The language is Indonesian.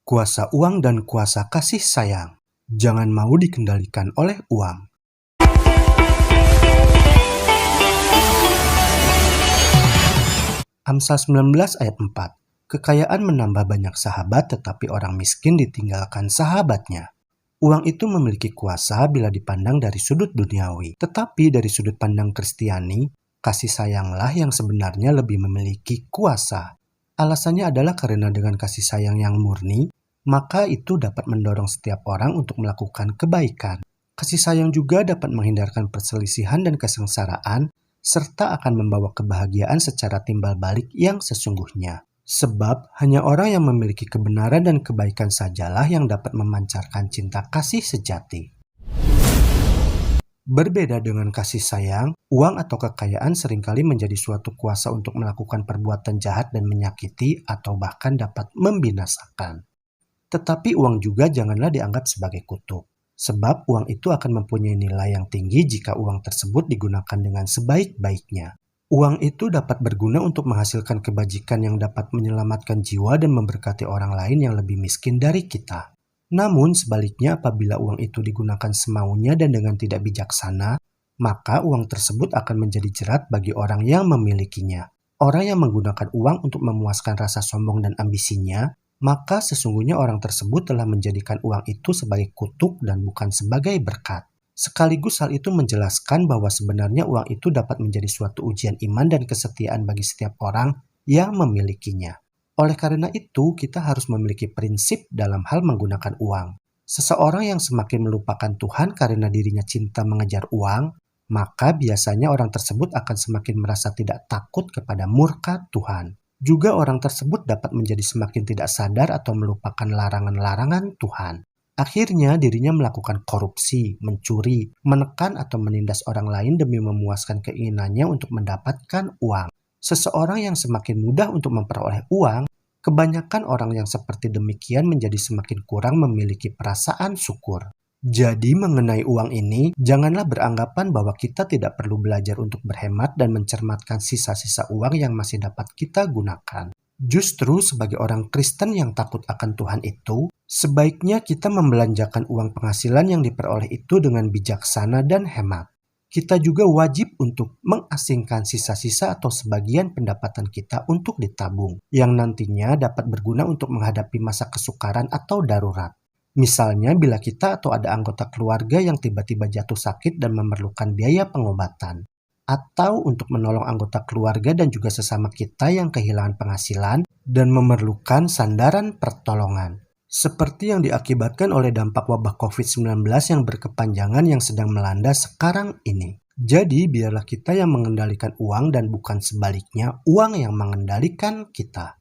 Kuasa uang dan kuasa kasih sayang. Jangan mau dikendalikan oleh uang. Amsal 19 ayat 4. Kekayaan menambah banyak sahabat, tetapi orang miskin ditinggalkan sahabatnya. Uang itu memiliki kuasa bila dipandang dari sudut duniawi. Tetapi dari sudut pandang Kristiani, kasih sayanglah yang sebenarnya lebih memiliki kuasa. Alasannya adalah karena dengan kasih sayang yang murni, maka itu dapat mendorong setiap orang untuk melakukan kebaikan. Kasih sayang juga dapat menghindarkan perselisihan dan kesengsaraan, serta akan membawa kebahagiaan secara timbal balik yang sesungguhnya. Sebab hanya orang yang memiliki kebenaran dan kebaikan sajalah yang dapat memancarkan cinta kasih sejati. Berbeda dengan kasih sayang, uang atau kekayaan seringkali menjadi suatu kuasa untuk melakukan perbuatan jahat dan menyakiti atau bahkan dapat membinasakan. Tetapi uang juga janganlah dianggap sebagai kutuk. Sebab uang itu akan mempunyai nilai yang tinggi jika uang tersebut digunakan dengan sebaik-baiknya. Uang itu dapat berguna untuk menghasilkan kebajikan yang dapat menyelamatkan jiwa dan memberkati orang lain yang lebih miskin dari kita. Namun sebaliknya, apabila uang itu digunakan semaunya dan dengan tidak bijaksana, maka uang tersebut akan menjadi jerat bagi orang yang memilikinya. Orang yang menggunakan uang untuk memuaskan rasa sombong dan ambisinya, maka sesungguhnya orang tersebut telah menjadikan uang itu sebagai kutuk dan bukan sebagai berkat. Sekaligus hal itu menjelaskan bahwa sebenarnya uang itu dapat menjadi suatu ujian iman dan kesetiaan bagi setiap orang yang memilikinya. Oleh karena itu, kita harus memiliki prinsip dalam hal menggunakan uang. Seseorang yang semakin melupakan Tuhan karena dirinya cinta mengejar uang, maka biasanya orang tersebut akan semakin merasa tidak takut kepada murka Tuhan. Juga orang tersebut dapat menjadi semakin tidak sadar atau melupakan larangan-larangan Tuhan. Akhirnya dirinya melakukan korupsi, mencuri, menekan atau menindas orang lain demi memuaskan keinginannya untuk mendapatkan uang. Seseorang yang semakin mudah untuk memperoleh uang, kebanyakan orang yang seperti demikian menjadi semakin kurang memiliki perasaan syukur. Jadi mengenai uang ini, janganlah beranggapan bahwa kita tidak perlu belajar untuk berhemat dan mencermatkan sisa-sisa uang yang masih dapat kita gunakan. Justru sebagai orang Kristen yang takut akan Tuhan itu, sebaiknya kita membelanjakan uang penghasilan yang diperoleh itu dengan bijaksana dan hemat. Kita juga wajib untuk mengasingkan sisa-sisa atau sebagian pendapatan kita untuk ditabung, yang nantinya dapat berguna untuk menghadapi masa kesukaran atau darurat. Misalnya bila kita atau ada anggota keluarga yang tiba-tiba jatuh sakit dan memerlukan biaya pengobatan. Atau untuk menolong anggota keluarga dan juga sesama kita yang kehilangan penghasilan dan memerlukan sandaran pertolongan. Seperti yang diakibatkan oleh dampak wabah COVID-19 yang berkepanjangan yang sedang melanda sekarang ini. Jadi biarlah kita yang mengendalikan uang dan bukan sebaliknya uang yang mengendalikan kita.